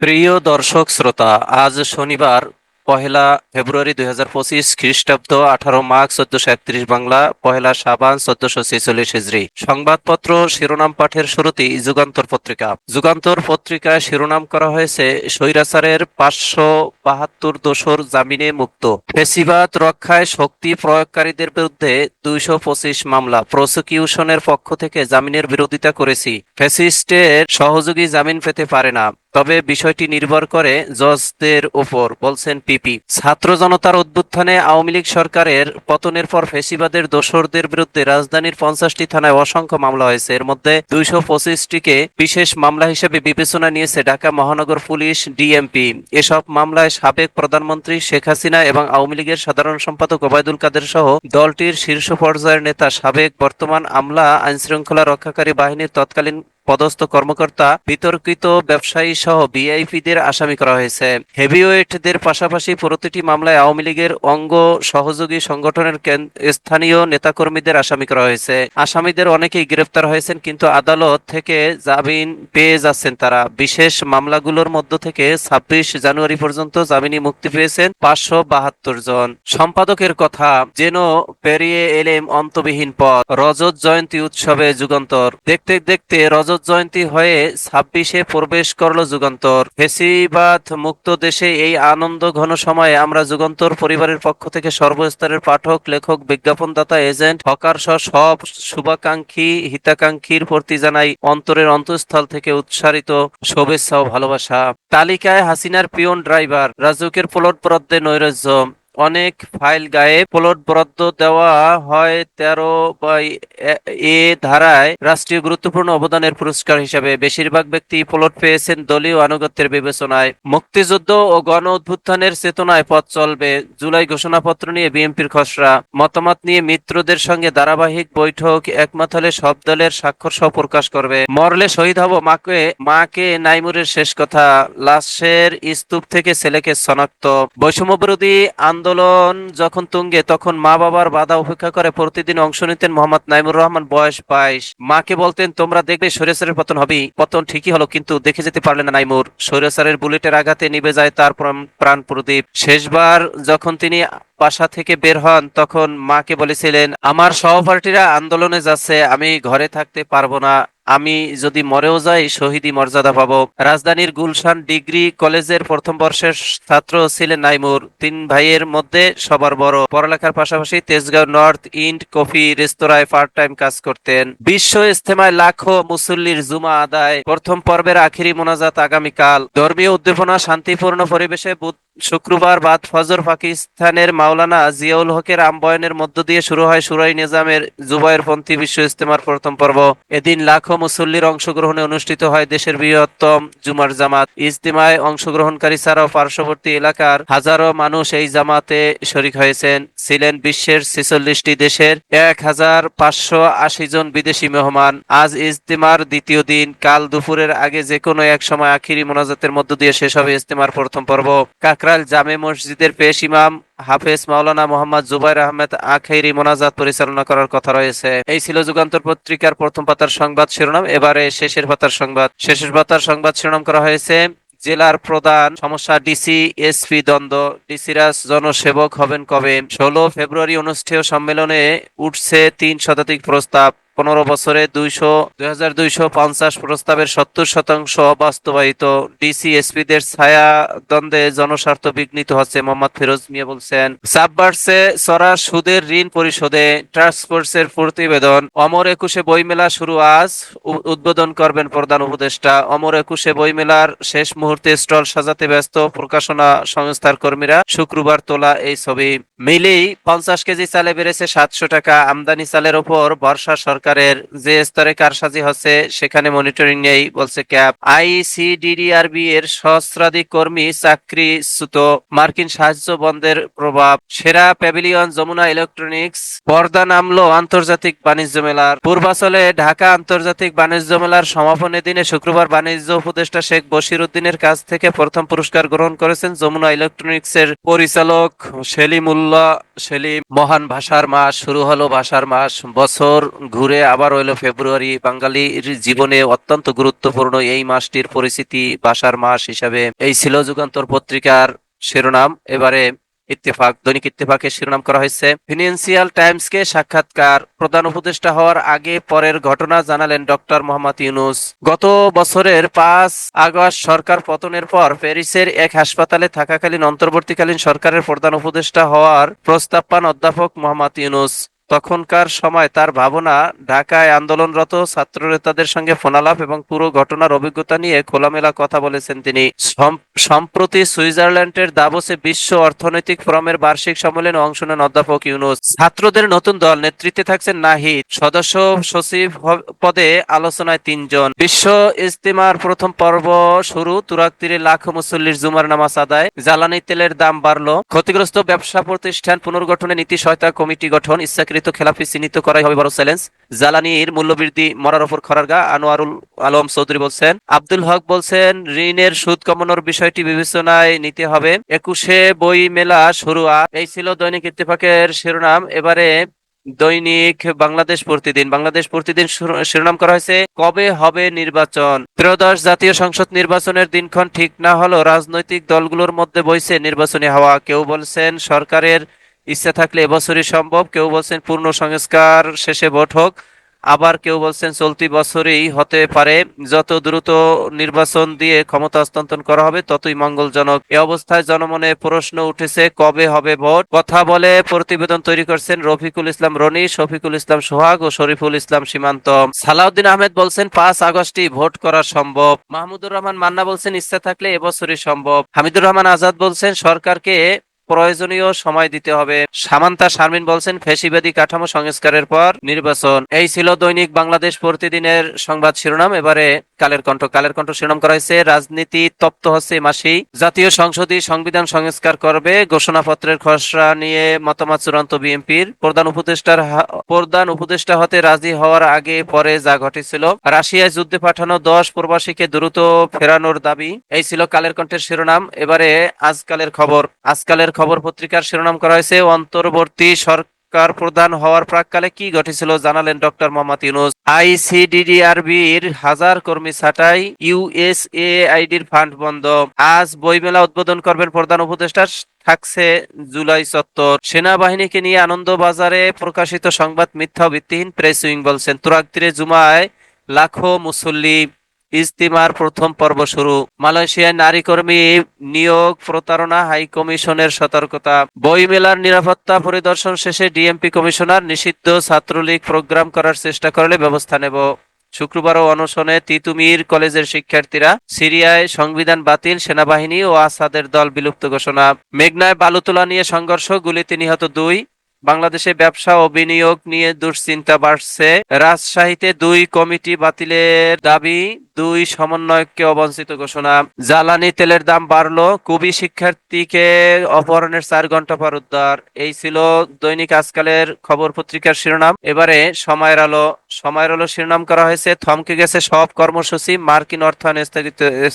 প্রিয় দর্শক শ্রোতা, আজ শনিবার 1 ফেব্রুয়ারি 2025 খ্রিস্টাব্দ, 18 মাঘ 1431 বাংলা, 1 শাবান 1446 হিজরি। সংবাদপত্র শিরোনাম পাঠের শুরুতেই যুগান্তর পত্রিকা। যুগান্তর পত্রিকায় শিরোনাম করা হয়েছে, স্বৈরাচারের 572 দোষর জামিনে মুক্ত, ফ্যাসিবাদ রক্ষায় শক্তি প্রয়োগকারীদের বিরুদ্ধে 225 মামলা, প্রসিকিউশনের পক্ষ থেকে জামিনের বিরোধিতা করেছি, ফ্যাসিস্টের সহযোগী জামিন পেতে পারে না, তবে বিষয়টি নির্ভর করে জজদের উপর, বলছেন পিপি। ছাত্র জনতার অভ্যুত্থানে আওয়ামী লীগ সরকারের পতনের পর ফ্যাসিবাদের দোসরদের বিরুদ্ধে রাজধানীর 50টি থানায় অসংখ্য মামলা হয়েছে। এর মধ্যে 225টিকে বিশেষ মামলা হিসেবে বিবেচনা নিয়েছে ঢাকা মহানগর পুলিশ, ডিএমপি। এসব মামলায় সাবেক প্রধানমন্ত্রী শেখ হাসিনা এবং আওয়ামী লীগের সাধারণ সম্পাদক ওবায়দুল কাদের সহ দলটির শীর্ষ পর্যায়ের নেতা, সাবেক বর্তমান আমলা, আইনশৃঙ্খলা রক্ষাকারী বাহিনীর তৎকালীন পদস্থ কর্মকর্তা, বিতর্কিত ব্যবসায়ী সহ ভিআইপিদের আসামি করা হয়েছে। হেভিওয়েটদের পাশাপাশি প্রতিটি মামলায় আওয়ামী লীগের অঙ্গ সহযোগী সংগঠনের স্থানীয় নেতাকর্মীদের আসামি করা হয়েছে। আসামিদের অনেকেই গ্রেফতার হয়েছেন, কিন্তু আদালত থেকে জামিন পেয়ে যাচ্ছেন তারা। বিশেষ মামলাগুলোর মধ্য থেকে 26 জানুয়ারি পর্যন্ত জামিনে মুক্তি পেয়েছেন 572 জন। সম্পাদকের কথা, যেন পেরিয়ে এলেম অন্তবিহীন পথ। রজত জয়ন্তী উৎসবে যুগান্তর। দেখতে দেখতে রজত জয়ন্তী হয়ে 26-এ প্রবেশ করলো যুগান্তর। ফ্যাসিবাদ মুক্ত দেশে এই আনন্দ ঘন সময়ে আমরা যুগান্তর পরিবারের পক্ষ থেকে সর্বস্তরের পাঠক, লেখক, বিজ্ঞাপনদাতা, এজেন্ট, হকার সহ সব শুভাকাঙ্ক্ষী হিতাকাঙ্ক্ষীর প্রতি জানাই অন্তরের অন্তঃস্থল থেকে উৎসারিত শুভেচ্ছা ও ভালোবাসা। তালিকায় হাসিনার পিয়ন ড্রাইভার, রাজুকের প্লট বরাদ্দে নৈরাজ্য, অনেক ফাইল গায়েব, প্লট বরাদ্দ দেওয়া হয় 13/এ ধারায় রাষ্ট্রীয় গুরুত্বপূর্ণ অবদানের পুরস্কার হিসেবে। বেশিরভাগ ব্যক্তি প্লট পেয়েছেন দলীয় আনুগত্যের বিবেচনায়। মুক্তিযুদ্ধ ও গণ অভ্যুত্থানের চেতনায় পথ চলবে। জুলাই ঘোষণাপত্র নিয়ে বিএনপির খসড়া মতামত নিয়ে মিত্রদের সঙ্গে ধারাবাহিক বৈঠক, একমত হলে সব দলের স্বাক্ষর সহ প্রকাশ করবে। মরলে শহীদ হব, মাকে নাইমুরের শেষ কথা। লাশের স্তূপ থেকে ছেলেকে শনাক্ত। বৈষম্য বিরোধী আন্দোলন যখন তুঙ্গে, তখন মা বাবার বাধা উপেক্ষা করে প্রতিদিন অংশ নিতেন মোহাম্মদ নাইমুর রহমান, বয়স 22। মাকে বলতেন, তোমরা দেখবে স্বৈরাচারের পতন হবেই। পতন ঠিকই হলো, কিন্তু দেখে যেতে পারলেন না নাইমুর। স্বৈরাচারের বুলেটের আঘাতে নিভে যায় তার প্রাণ প্রদীপ। শেষবার যখন তিনি বাসা থেকে বের হন, তখন মাকে বলেছিলেন, আমার সহপাঠীরা আন্দোলনে যাচ্ছে, আমি ঘরে থাকতে পারবো না। আমি যদি মরেও যাই, শহীদি মর্যাদা পাবো। রাজধানীর গুলশান ডিগ্রি কলেজের প্রথম বর্ষের ছাত্র ছিলেন নাইমুর। 3 ভাইয়ের মধ্যে সবার বড়। পড়ালেখার পাশাপাশি তেজগাঁও নর্থ ইন্ড কফি রেস্তোরাঁয় পার্ট টাইম কাজ করতেন। বিশ্ব ইজতেমায় লাখো মুসল্লির জুমা আদায়। প্রথম পর্বের আখিরি মোনাজাত আগামীকাল। ধর্মীয় উদ্দীপনা শান্তিপূর্ণ পরিবেশে শুক্রবার বাদ ফজর পাকিস্তানের মাওলানা জিয়াউল হকের আমবয়ানের মধ্য দিয়ে শুরু হয় শুরাই নিজামের জুবায়েরপন্থী বিশ্ব ইজতেমার প্রথম পর্ব। এদিন লাখো মুসল্লির অংশগ্রহণে অনুষ্ঠিত হয় দেশের বৃহত্তম জুমার জামাত। ইজতেমায় অংশগ্রহণকারী ছাড়াও পার্শ্ববর্তী এলাকার হাজারো মানুষ এই জামাতে শরিক হয়েছেন। ছিলেন বিশ্বের 46টি দেশের 1580 জন বিদেশি মেহমান। আজ ইজতেমার দ্বিতীয় দিন। কাল দুপুরের আগে যে কোনো এক সময় আখিরি মোনাজাতের মধ্য দিয়ে শেষ হবে ইজতেমার প্রথম পর্ব। কাকরাইল জামে মসজিদের পেশ ইমাম হাফেজ মাওলানা মোহাম্মদ জুবাইর আহমেদ আখেরি মোনাজাত পরিচালনা করার কথা রয়েছে। এই ছিল যুগান্তর পত্রিকার প্রথম পাতার সংবাদ শিরোনাম। এবারে শেষের পাতার সংবাদ শিরোনাম করা হয়েছে, জেলার প্রধান সমস্যা ডিসি এসপি দ্বন্দ্ব, ডিসিরা জনসেবক হবেন কবে। 16 ফেব্রুয়ারি অনুষ্ঠেয় সম্মেলনে উঠছে 3 শতাধিক প্রস্তাব। 15 বছরে 2250 প্রস্তাবের 70% বাস্তবায়িত। ডিসি এসপিদের ছায়া দ্বন্দ্বে জনস্বার্থ বিঘ্নিত হচ্ছে, মোহাম্মদ ফিরোজ মিয়া বলছেন। চাপ বাড়ছে চড়া সুদের ঋণ পরিশোধে, টাস্কফোর্সের প্রতিবেদন। অমর একুশে বইমেলা শুরু আজ, উদ্বোধন করবেন প্রধান উপদেষ্টা। অমর একুশে বইমেলার শেষ মুহূর্তে স্টল সাজাতে ব্যস্ত প্রকাশনা সংস্থার কর্মীরা। শুক্রবার তোলা এই ছবি। মিলেই 50 কেজি চালে বেড়েছে 700 টাকা। আমদানি চালের ওপর ভরসা সরকারের। যে স্তরে কারসাজি হচ্ছে সেখানে মনিটরিং নেই, বলছে ক্যাব। আইসিডিডিআরবি এর সহস্রাধিক কর্মী চাকরিচ্যুত। মার্কিন সাহায্য বন্ধের প্রভাব। সেরা প্যাভিলিয়ন যমুনা ইলেকট্রনিক্স। পর্দা নামলো আন্তর্জাতিক বাণিজ্য মেলার। পূর্বাচলে ঢাকা আন্তর্জাতিক বাণিজ্য মেলার সমাপনী দিনে শুক্রবার বাণিজ্য উপদেষ্টা শেখ বশির উদ্দিনের কাছ থেকে প্রথম পুরস্কার গ্রহণ করেছেন যমুনা ইলেকট্রনিক্সের পরিচালক সেলিমুল্লাহ আবদুল্লাহ সেলিম। মহান ভাষার মাস, শুরু হলো ভাষার মাস, বছর ঘুরে আবার হইলো ফেব্রুয়ারি। বাঙালির জীবনে অত্যন্ত গুরুত্বপূর্ণ এই মাসটির পরিচিতি ভাষার মাস হিসাবে। এই ছিল যুগান্তর পত্রিকার শিরোনাম। এবারে দৈনিক ইত্তেফাকের শিরোনাম করা হয়েছে, ফিনান্সিয়াল টাইমসকে সাক্ষাৎকার, প্রধান উপদেষ্টা হওয়ার আগে পরের ঘটনা জানালেন ডক্টর মোহাম্মদ ইউনূস। গত বছরের 5 আগস্ট সরকার পতনের পর প্যারিসের এক হাসপাতালে থাকাকালীন অন্তর্বর্তীকালীন সরকারের প্রধান উপদেষ্টা হওয়ার প্রস্তাব পান অধ্যাপক মোহাম্মদ ইউনূস। তখনকার সময় তার ভাবনা, ঢাকায় আন্দোলনরত ছাত্রনেতাদের সঙ্গে ফোনালাপ এবং পুরো ঘটনার অভিজ্ঞতা নিয়ে খোলামেলা কথা বলেছেন তিনি। সম্প্রতি সুইজারল্যান্ডের দাভোসে বিশ্ব অর্থনৈতিক ফোরামের বার্ষিক সম্মেলনে অংশ নেন অধ্যাপক ইউনূস। ছাত্রদের নতুন দল, নেতৃত্বে থাকছেন নাহিদ, সদস্য সচিব পদে আলোচনায় 3 জন। বিশ্ব ইজতিমার প্রথম পর্ব শুরু, তুরাগ তীরে লাখো মুসল্লির জুমার নামাজ আদায়। জ্বালানি তেলের দাম বাড়লো, ক্ষতিগ্রস্ত ব্যবসা প্রতিষ্ঠান পুনর্গঠনে নীতি সহায়তা কমিটি গঠন, ইচ্ছাকৃত খেলাফি চিহ্নিত করাই হবে বড় চ্যালেঞ্জ। জ্বালানির মূল্যবৃদ্ধি মরার ওপর খরারগা, আনোয়ারুল আলম চৌধুরী বলছেন। আব্দুল হক বলছেন, ঋণের সুদ কমানোর বিষয়টি বিবেচনায় নিতে হবে। 21শে বই মেলা শুরু। এই ছিল দৈনিক ইত্তেফাকের শিরোনাম। এবারে দৈনিক বাংলাদেশ প্রতিদিন শিরোনাম করা হয়েছে, কবে হবে নির্বাচন। ত্রয়োদশ জাতীয় সংসদ নির্বাচনের দিনক্ষণ ঠিক না হলেও রাজনৈতিক দলগুলোর মধ্যে বইছে নির্বাচনী হাওয়া। কেউ বলছেন সরকারের ইচ্ছা থাকলে এবছরই সম্ভব, কেউ বলছেন পূর্ণ সংস্কার শেষে ভোট হোক, আবার কেউ বলছেন চলতি বছরেই হতে পারে। যত দ্রুত নির্বাচন দিয়ে ক্ষমতা হস্তান্তর করা হবে ততই মঙ্গলজনক। এ অবস্থায় জনমনে প্রশ্ন উঠেছে, কবে হবে ভোট। কথা বলে প্রতিবেদন তৈরি করছেন রফিকুল ইসলাম রনি, শফিকুল ইসলাম সোহাগ ও শরীফুল ইসলাম সীমান্ত। সালাউদ্দিন আহমেদ বলছেন 5 আগস্টই ভোট করা সম্ভব। মাহমুদুর রহমান মান্না বলছেন ইচ্ছা থাকলে এবছরই সম্ভব। হামিদুর রহমান আজাদ বলছেন সরকারকে প্রয়োজনীয় সময় দিতে হবে। সামান্তা শারমিন বলছেন ফ্যাসিবাদী কাঠামো সংস্কারের পর নির্বাচন। এই ছিল দৈনিক বাংলাদেশ প্রতিদিনের সংবাদ শিরোনাম। এবারে কালের কণ্ঠ শিরোনাম করা হয়েছে, রাজনীতি তপ্ত হচ্ছে মাসি, জাতীয় সংসদই সংবিধান সংস্কার করবে, ঘোষণাপত্রের খসড়া নিয়ে মতামত চূড়ান্ত বিএনপির। প্রধান উপদেষ্টা হতে রাজি হওয়ার আগে পরে যা ঘটেছিল, রাশিয়ায় যুদ্ধে পাঠানো 10 প্রবাসীকে দ্রুত ফেরানোর দাবি। এই ছিল কালের কণ্ঠের শিরোনাম। এবারে আজকালের খবর পত্রিকার শিরোনাম করা হয়েছে, অন্তর্বর্তী সরকার প্রধান হওয়ার প্রাক্কালে কি ঘটেছিল জানালেন ডক্টর মোহাম্মদ ইউনূস। আইসিডিডিআরবির 1000 কর্মী ছাঁটাই, ইউএসএআইডির ফান্ড বন্ধ। আজ বইমেলা উদ্বোধন করবেন প্রধান উপদেষ্টা, থাকছে জুলাই চত্বর। সেনাবাহিনীকে নিয়ে আনন্দবাজারে প্রকাশিত সংবাদ মিথ্যা ও ভিত্তিহীন, প্রেস উইং বলছেন। তুরাগ তীরে জুমায় লাখো মুসল্লি, ইজতিমার প্রথম পর্ব শুরু। মালয়েশিয়ায় নারী কর্মী নিয়োগ প্রতারণা, হাই কমিশনের সতর্কতা। বইমেলার নিরাপত্তা পরিদর্শন শেষে ডিএমপি কমিশনার, নিষিদ্ধ ছাত্রলীগ প্রোগ্রাম করার চেষ্টা করলে ব্যবস্থা নেব। শুক্রবারও অনশনে তিতুমির কলেজের শিক্ষার্থীরা। সিরিয়ায় সংবিধান বাতিল, সেনাবাহিনী ও আসাদের দল বিলুপ্ত ঘোষণা। মেঘনায় বালু তোলা নিয়ে সংঘর্ষ, গুলিতে নিহত 2। বাংলাদেশে ব্যবসা ও বিনিয়োগ নিয়ে দুশ্চিন্তা বাড়ছে। রাজশাহীতে 2 কমিটি বাতিলের দাবি, 2 সমন্বয়ককে অবঞ্চিত ঘোষণা। জ্বালানি তেলের দাম বাড়লো, কুবি শিক্ষার্থীকে অপহরণের 4 ঘন্টা পর উদ্ধার। এই ছিল দৈনিক আজকালের খবর পত্রিকার শিরোনাম। এবারে সময়ের আলো শিরোনাম করা হয়েছে, থমকে গেছে সব কর্মসূচি, মার্কিন অর্থায়ন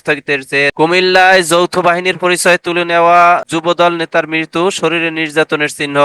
স্থগিতের জের। কুমিল্লায় যৌথ বাহিনীর পরিচয় তুলে নেওয়া যুবদল নেতার মৃত্যু, শরীরে নির্যাতনের চিহ্ন।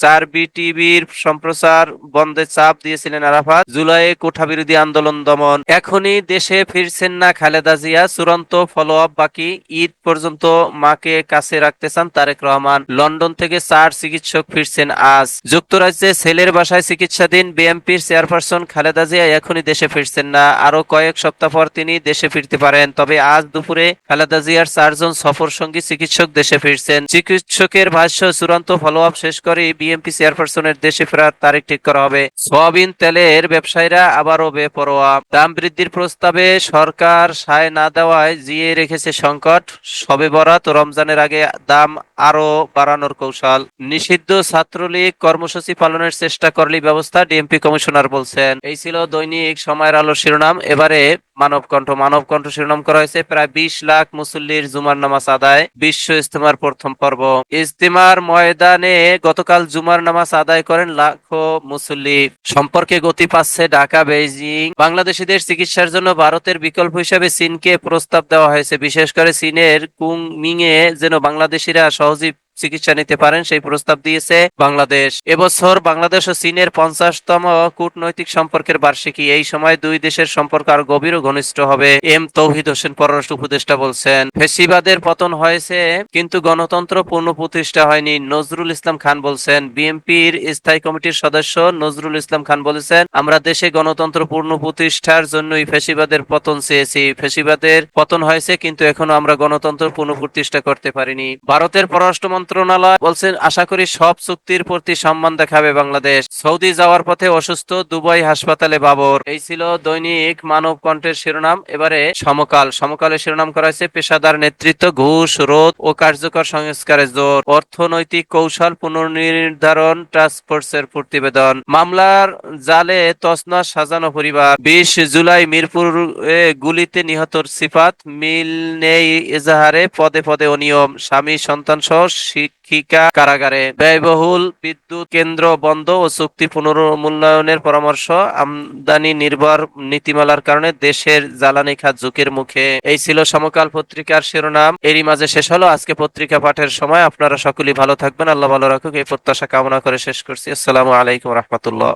4BTVর সম্প্রচার বন্ধে চাপ দিয়েছিলেন আরাফাত। জুলাইয়ে কোঠা বিরোধী আন্দোলন দমন। এখনই দেশে ফিরছেন না খালেদা জিয়া, চূড়ান্ত ফলো আপ বাকি। ঈদ পর্যন্ত মাকে কাছে রাখতে চান তারেক রহমান। লন্ডন থেকে 4 চিকিৎসক ফিরছেন আজ। যুক্তরাজ্যে ছেলের বাসায় চিকিৎসাধীন বিএনপির চেয়ারপারসন খালেদা জিয়া এখনই দেশে ফিরছেন না। আরো কয়েক সপ্তাহ পর তিনি দেশে ফিরতে পারেন। তবে আজ দুপুরে খালেদা জিয়ার 4 জন সফর সঙ্গী চিকিৎসক দেশে ফিরছেন। চিকিৎসকের ভাষ্য, চূড়ান্ত ফলো আপ শেষ করে বিএনপি চেয়ারপারসনের দেশে ফেরার তারিখ ঠিক করা হবে। সয়াবিন তেলের ব্যবসায়ীরা আবারও বেপরোয়া। দাম বৃদ্ধির প্রস্তাবে সরকার সায় না দেওয়ায় জিয়ে রেখেছে সংকট। শবে বরাত ও রমজানের আগে দাম আরো বাড়ানোর কৌশল। নিষিদ্ধ ছাত্রলীগ কর্মসূচি পালনের চেষ্টা করলেই ব্যবস্থা, ডিএমপি কমিশনার বলছেন। এই ছিল দৈনিক সময়ের আলো শিরোনাম। এবারে মানবকণ্ঠ শিরোনাম করা হয়েছে, প্রায় 20 লাখ মুসল্লির জুমার নামাজ আদায়, বিশ্ব ইজতিমার প্রথম পর্ব। ইজতিমার ময়দানে গতকাল জুমার নামাজ আদায় করেন লাখো মুসল্লি। সম্পর্কে গতি পাচ্ছে ঢাকা বেইজিং। বাংলাদেশিদের চিকিৎসার জন্য ভারতের বিকল্প হিসেবে চীনকে প্রস্তাব দেওয়া হয়েছে। বিশেষ করে চীনের কুমিংয়ে যেন বাংলাদেশিরা সহজেই চিকিৎসা নিতে পারেন সেই প্রস্তাব দিয়েছে বাংলাদেশ। এবছর বাংলাদেশ ও চীনের 50তম কূটনৈতিক সম্পর্কের বার্ষিকী। এই সময় দুই দেশের সম্পর্ক আরো গভীর ও ঘনিষ্ঠ হবে। তৌহিদ হোসেন পররাষ্ট্র উপদেষ্টা বলছেন। ফ্যাসিবাদের পতন হয়েছে কিন্তু গণতন্ত্র পূর্ণ প্রতিষ্ঠা হয়নি, নজরুল ইসলাম খান বলছেন। বিএনপির স্থায়ী কমিটির সদস্য নজরুল ইসলাম খান বলেছেন, আমরা দেশে গণতন্ত্র পূর্ণ প্রতিষ্ঠার জন্যই ফ্যাসিবাদের পতন চেয়েছি। ফ্যাসিবাদের পতন হয়েছে কিন্তু এখনো আমরা গণতন্ত্র পূর্ণ প্রতিষ্ঠা করতে পারিনি। ভারতের পররাষ্ট্র মন্ত্রণালয় বলছেন, আশা করি সব চুক্তির প্রতি সম্মান দেখাবে বাংলাদেশ। সৌদি যাওয়ার পথে অসুস্থ, দুবাই হাসপাতালে বাবর। এই ছিল দৈনিক মানব কণ্ঠের শিরোনাম। এবারে সমকালের শিরোনাম করা হয়েছে, পেশাদার নেতৃত্ব, ঘুষ রোধ ও কার্যকর সংস্কারে জোর, অর্থনৈতিক কৌশল পুনর্নির্ধারণ টাস্কফোর্সের প্রতিবেদন। মামলার জালে তছনছ সাজানো পরিবার। 20 জুলাই মিরপুর গুলিতে নিহতর সিফাত, মিল নেই এজাহারে, পদে পদে অনিয়ম, স্বামী সন্তান সহ শিক্ষিকা কারাগারে। ব্যয়বহুল বিদ্যুৎ কেন্দ্র বন্ধ ও চুক্তি পুনর্মূল্যায়নের পরামর্শ। আমদানি নির্ভর নীতিমালার কারণে দেশের জ্বালানি খাত ঝুঁকির মুখে। এই ছিল সমকাল পত্রিকার শিরোনাম। এরই মাঝে শেষ হলো আজকে পত্রিকা পাঠের সময়। আপনারা সকলেই ভালো থাকবেন, আল্লাহ ভালো রাখুক এই প্রত্যাশা কামনা করে শেষ করছি। আসসালামু আলাইকুম রহমতুল্লাহ।